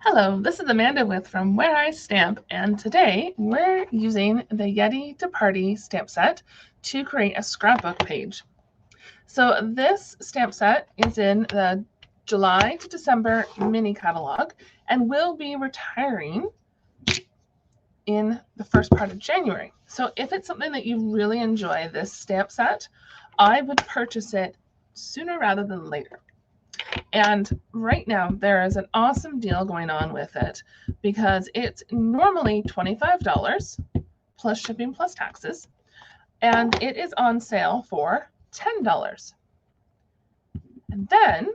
Hello, this is Amanda with From Where I Stamp, and today we're using the Yeti Dies stamp set to create a scrapbook page. So this stamp set is in the July to December mini catalog and will be retiring in the first part of January. So if it's something that you really enjoy, this stamp set, I would purchase it sooner rather than later. And right now there is an awesome deal going on with it because it's normally $25 plus shipping plus taxes, and it is on sale for $10. And then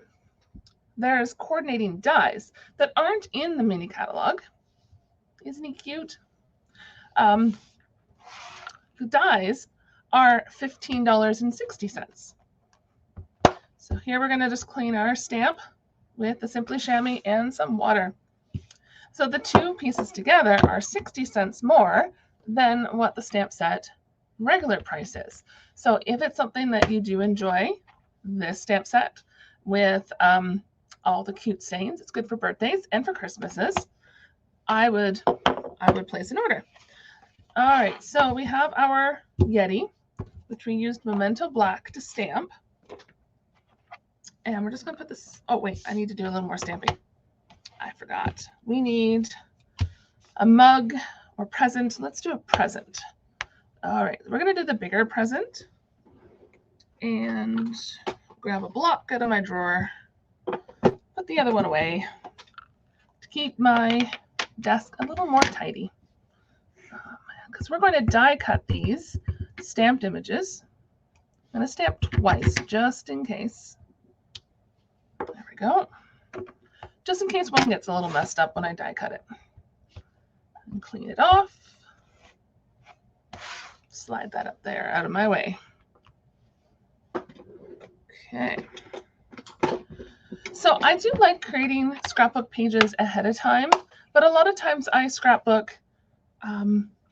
there's coordinating dies that aren't in the mini catalog. Isn't he cute? The dies are $15.60. So here we're going to just clean our stamp with the Simply Shammy and some water. So the two pieces together are 60 cents more than what the stamp set regular price is. So if it's something that you do enjoy, this stamp set with all the cute sayings, it's good for birthdays and for Christmases, I would place an order. All right, so we have our Yeti, which we used Memento Black to stamp. And we're just going to put this, oh wait, I need to do a little more stamping. I forgot. We need a mug or present. Let's do a present. All right, we're going to do the bigger present. And grab a block out of my drawer. Put the other one away to keep my desk a little more tidy. Because we're going to die cut these stamped images. I'm going to stamp twice just in case. There we go. Just in case one gets a little messed up when I die cut it. And clean it off. Slide that up there out of my way. Okay. So I do like creating scrapbook pages ahead of time, but a lot of times I scrapbook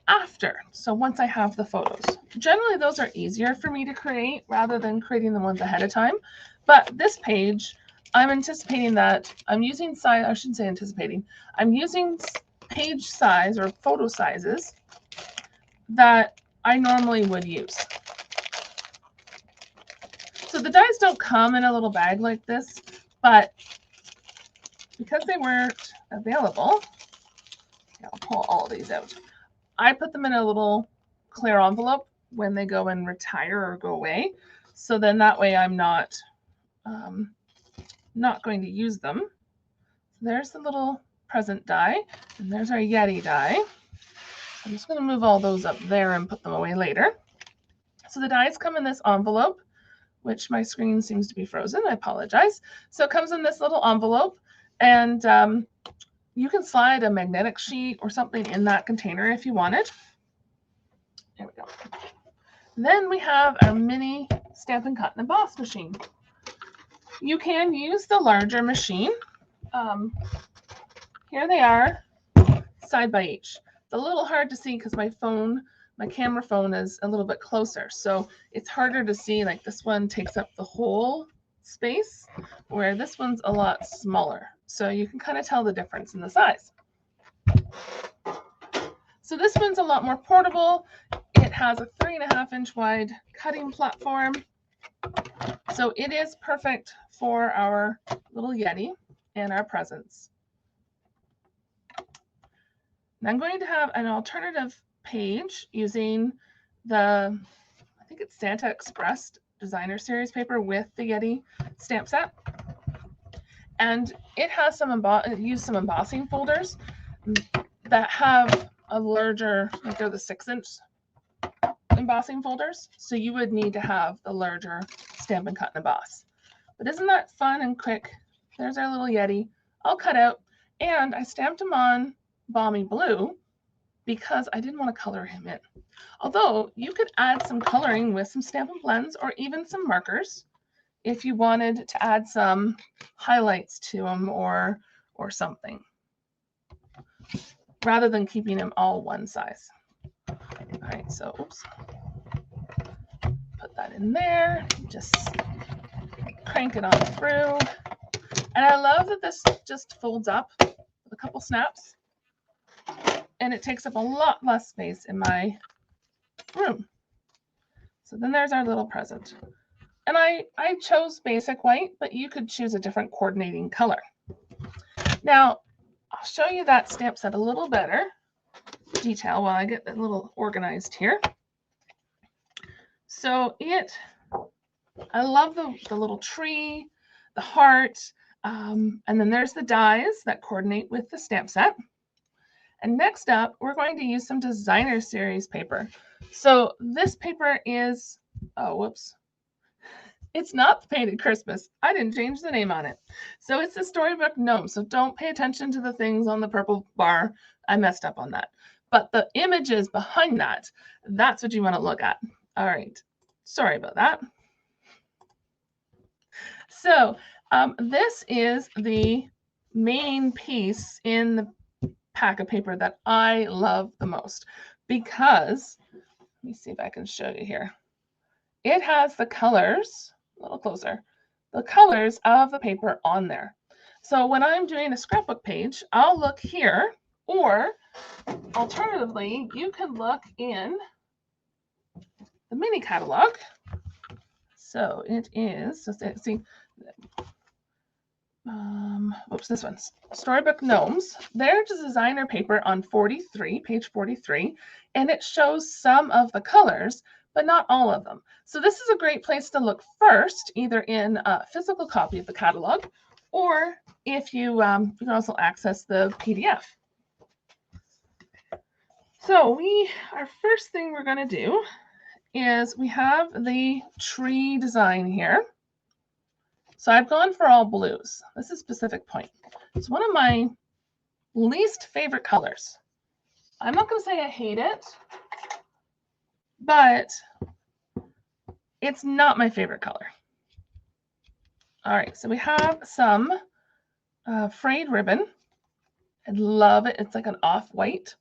after. So once I have the photos. Generally those are easier for me to create rather than creating the ones ahead of time. But this page, I'm anticipating that I'm using size, I shouldn't say anticipating, I'm using page size or photo sizes that I normally would use. So the dies don't come in a little bag like this, but because they weren't available, I'll pull all these out. I put them in a little clear envelope when they go and retire or go away. So then that way I'm not going to use them. There's the little present die, and there's our Yeti die. I'm just going to move all those up there and put them away later. So the dies come in this envelope, which my screen seems to be frozen. I apologize. So it comes in this little envelope, and you can slide a magnetic sheet or something in that container if you wanted. There we go. Then we have our mini Stampin' Cut and Emboss machine. You can use the larger machine. Here they are, side by each. It's a little hard to see because my camera phone is a little bit closer. So it's harder to see, like this one takes up the whole space, where this one's a lot smaller. So you can kind of tell the difference in the size. So this one's a lot more portable. It has a 3.5-inch wide cutting platform. So it is perfect for our little Yeti and our presents. And I'm going to have an alternative page using the, I think it's Santa Express Designer Series paper with the Yeti stamp set. And it has used some embossing folders that have a larger, like they're the 6-inch embossing folders. So you would need to have the larger Stampin' Cut and Emboss. But isn't that fun and quick? There's our little Yeti all cut out. And I stamped him on Balmy Blue because I didn't want to color him in. Although you could add some coloring with some Stampin' Blends or even some markers if you wanted to add some highlights to him or something, rather than keeping him all one size. All right, so oops. Put that in there, just crank it on through. And I love that this just folds up with a couple snaps, and it takes up a lot less space in my room. So then there's our little present. And I chose basic white, but you could choose a different coordinating color. Now, I'll show you that stamp set a little better detail while I get it a little organized here. So I love the little tree, the heart, and then there's the dies that coordinate with the stamp set. And next up, we're going to use some designer series paper. So this paper is, oh, whoops. It's not Painted Christmas. I didn't change the name on it. So it's the Storybook Gnomes. So don't pay attention to the things on the purple bar. I messed up on that. But the images behind that, that's what you want to look at. All right. Sorry about that. So this is the main piece in the pack of paper that I love the most because, let me see if I can show you here. It has the colors, a little closer, the colors of the paper on there. So when I'm doing a scrapbook page, I'll look here, or alternatively, you can look in the mini catalog. So it is, so see, oops, this one's Storybook Gnomes. There's a designer paper on 43, page 43, and it shows some of the colors, but not all of them. So this is a great place to look first, either in a physical copy of the catalog, or if you, you can also access the PDF. So our first thing we're going to do is we have the tree design here. So I've gone for all blues. This is Pacific Point. It's one of my least favorite colors. I'm not going to say I hate it, but it's not my favorite color. All right, so we have some frayed ribbon. I love it. It's like an off-white.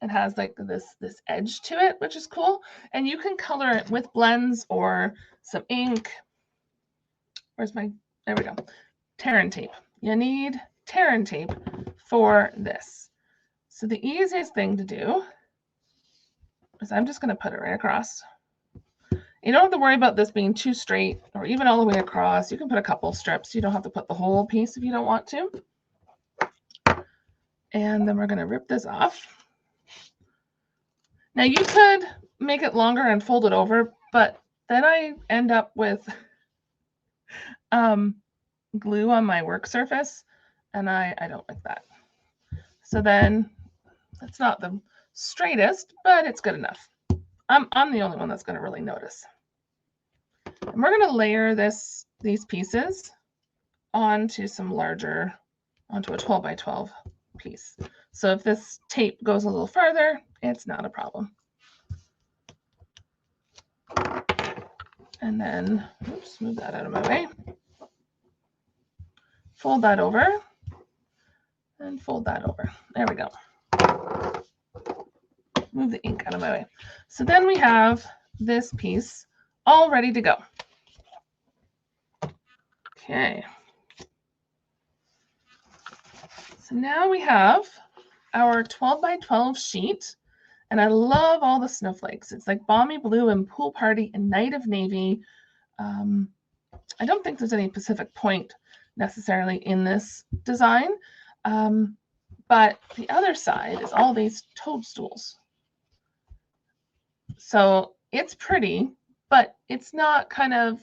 It has like this edge to it, which is cool. And you can color it with blends or some ink. Where's my, there we go. Tear and tape. You need tear and tape for this. So the easiest thing to do is I'm just going to put it right across. You don't have to worry about this being too straight or even all the way across. You can put a couple strips. You don't have to put the whole piece if you don't want to. And then we're going to rip this off. Now you could make it longer and fold it over, but then I end up with glue on my work surface, and I don't like that. So then it's not the straightest, but it's good enough. I'm the only one that's going to really notice. And we're going to layer these pieces onto onto a 12 by 12 piece. So if this tape goes a little further, it's not a problem. And then, oops, move that out of my way. Fold that over and fold that over. There we go. Move the ink out of my way. So then we have this piece all ready to go. Okay. So now we have our 12 by 12 sheet, and I love all the snowflakes. It's like Balmy Blue and Pool Party and Night of Navy. I don't think there's any Pacific Point necessarily in this design, but the other side is all these toadstools. So it's pretty, but it's not kind of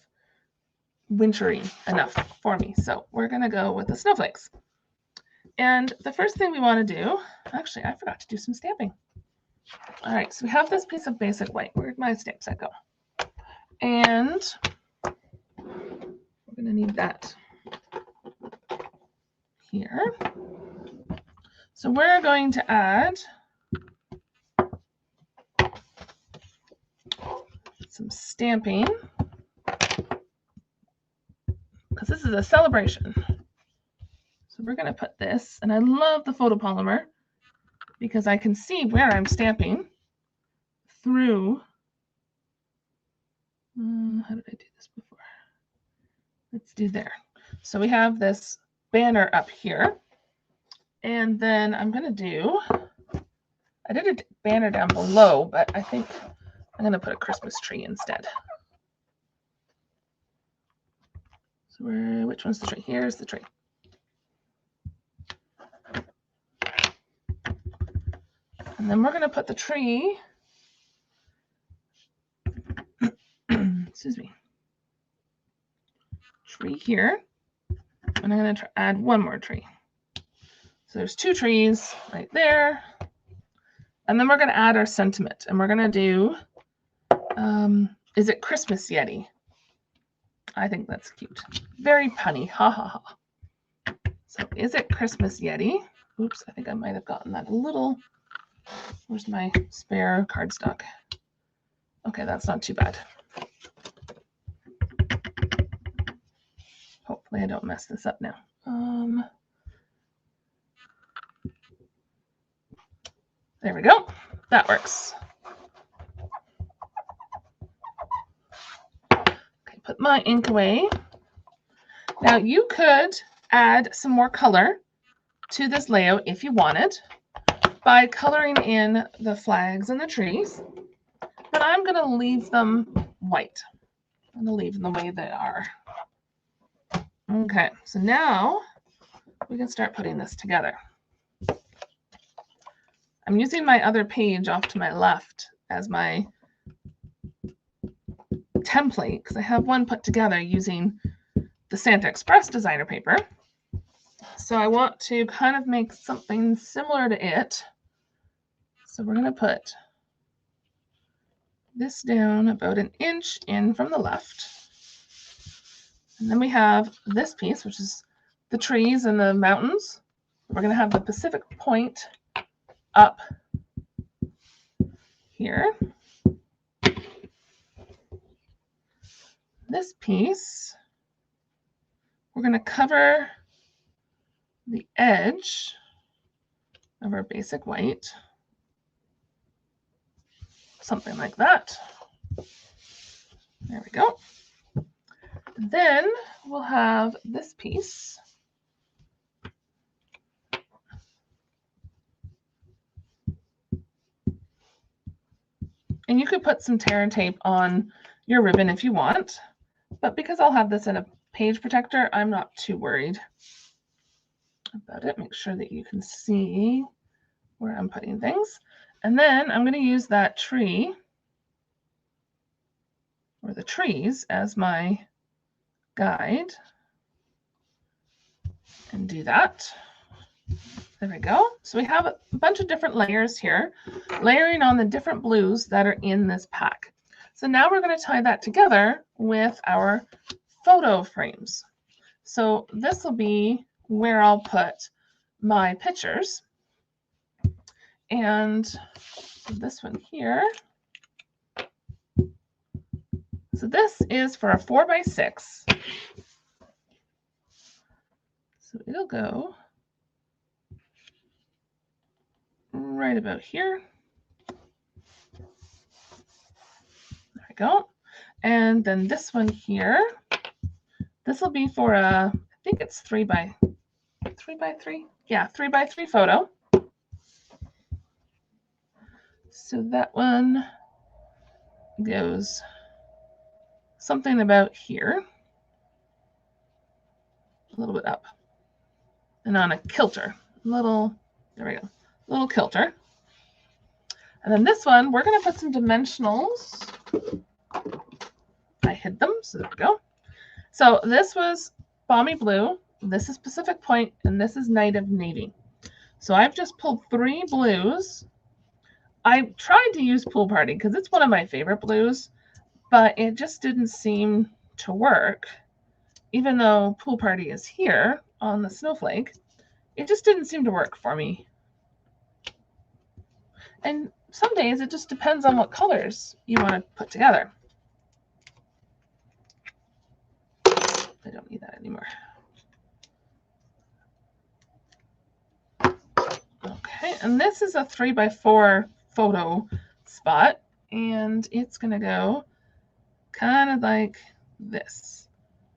wintry enough for me. So we're going to go with the snowflakes. And the first thing we want to do, actually, I forgot to do some stamping. All right, so we have this piece of basic white. Where'd my stamp set go? And we're going to need that here. So we're going to add some stamping because this is a celebration. So we're going to put this, and I love the photopolymer because I can see where I'm stamping through. How did I do this before? Let's do there. So we have this banner up here, And then I'm going to do, I did a banner down below, but I think I'm going to put a Christmas tree instead. So which one's the tree? Here's the tree. And then we're going to put the tree, excuse me, tree here. And I'm going to add one more tree. So there's 2 trees right there. And then we're going to add our sentiment. And we're going to do, is it Christmas Yeti? I think that's cute. Very punny. Ha ha ha. So is it Christmas Yeti? Oops, I think I might have gotten that a little. Where's my spare cardstock? Okay, that's not too bad. Hopefully I don't mess this up now. There we go. That works. Okay, put my ink away. Now you could add some more color to this layout if you wanted by coloring in the flags and the trees, but I'm going to leave them white. I'm going to leave them the way they are. Okay, so now we can start putting this together. I'm using my other page off to my left as my template because I have one put together using the Santa Express designer paper. So I want to kind of make something similar to it. So we're going to put this down about 1 inch in from the left. And then we have this piece, which is the trees and the mountains. We're going to have the Pacific Point up here. This piece, we're going to cover the edge of our basic white. Something like that. There we go. Then we'll have this piece. And you could put some tear and tape on your ribbon if you want, but because I'll have this in a page protector, I'm not too worried about it. Make sure that you can see where I'm putting things. And then I'm going to use that tree or the trees as my guide and do that. There we go. So we have a bunch of different layers here, layering on the different blues that are in this pack. So now we're going to tie that together with our photo frames. So this will be where I'll put my pictures. And this one here. So this is for a 4x6. So it'll go right about here. There we go. And then this one here, this will be for a, I think it's 3x3. Yeah, 3x3 photo. So that one goes something about here, a little bit up, and on a kilter, there we go, little kilter. And then this one, we're going to put some dimensionals. I hid them, so there we go. So this was Balmy Blue, this is Pacific Point, and this is Night of Navy. So I've just pulled 3 blues. I tried to use Pool Party because it's one of my favorite blues, but it just didn't seem to work. Even though Pool Party is here on the snowflake, it just didn't seem to work for me. And some days it just depends on what colors you want to put together. I don't need that anymore. Okay, and this is a 3x4 photo spot, and it's going to go kind of like this.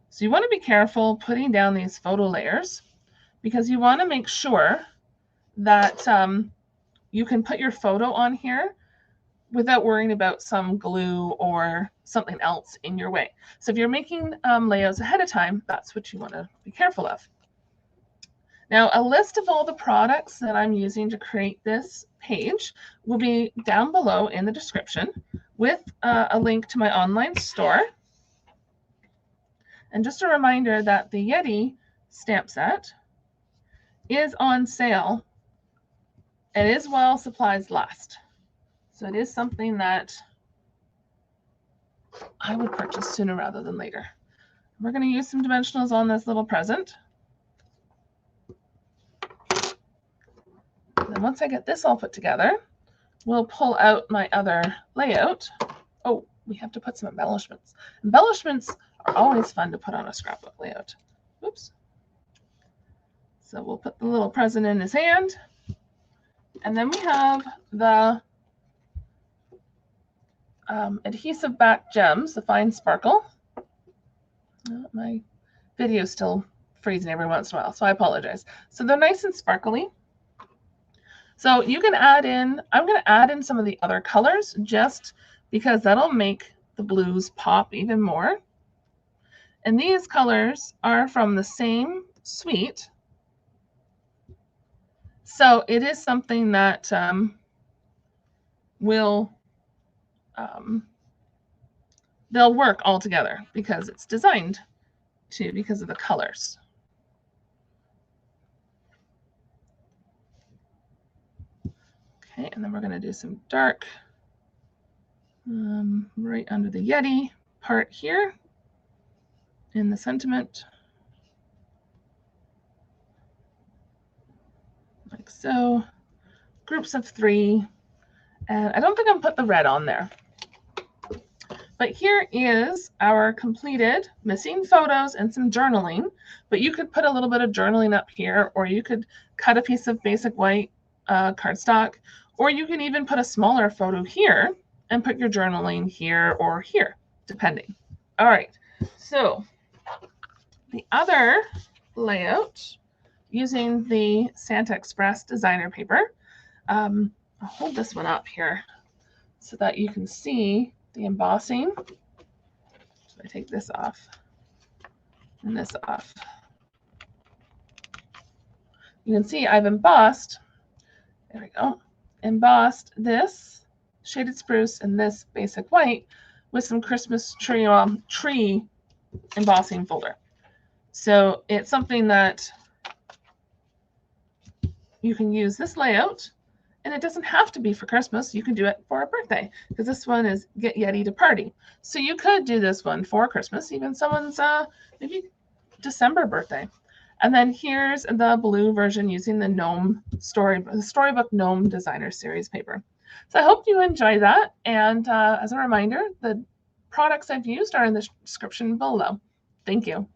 So you want to be careful putting down these photo layers because you want to make sure that you can put your photo on here without worrying about some glue or something else in your way. So if you're making layouts ahead of time, that's what you want to be careful of. Now, a list of all the products that I'm using to create this page will be down below in the description with a link to my online store. And just a reminder that the Yeti stamp set is on sale and is while supplies last. So it is something that I would purchase sooner rather than later. We're going to use some dimensionals on this little present. And then once I get this all put together, we'll pull out my other layout. Oh, we have to put some embellishments. Embellishments are always fun to put on a scrapbook layout. Oops. So we'll put the little present in his hand. And then we have the adhesive back gems, the fine sparkle. My video is still freezing every once in a while, so I apologize. So they're nice and sparkly. So you can add in, I'm going to add in some of the other colors just because that'll make the blues pop even more. And these colors are from the same suite. So it is something that will, they'll work all together because it's designed to, because of the colors. Okay, and then we're going to do some dark right under the Yeti part here in the sentiment, like so. Groups of 3, and I don't think I'm put the red on there. But here is our completed, missing photos and some journaling, but you could put a little bit of journaling up here, or you could cut a piece of basic white cardstock, or you can even put a smaller photo here and put your journaling here or here, depending. All right, so the other layout using the Santa Express designer paper, I'll hold this one up here so that you can see the embossing. So I take this off and this off. You can see I've embossed, there we go, embossed this shaded spruce and this basic white with some Christmas tree embossing folder. So it's something that you can use this layout, and it doesn't have to be for Christmas. You can do it for a birthday because this one is Get Yeti to Party. So you could do this one for Christmas, even someone's maybe December birthday. And then here's the blue version using the Gnome Storybook Gnome Designer Series paper. So I hope you enjoy that. And as a reminder, the products I've used are in the description below. Thank you.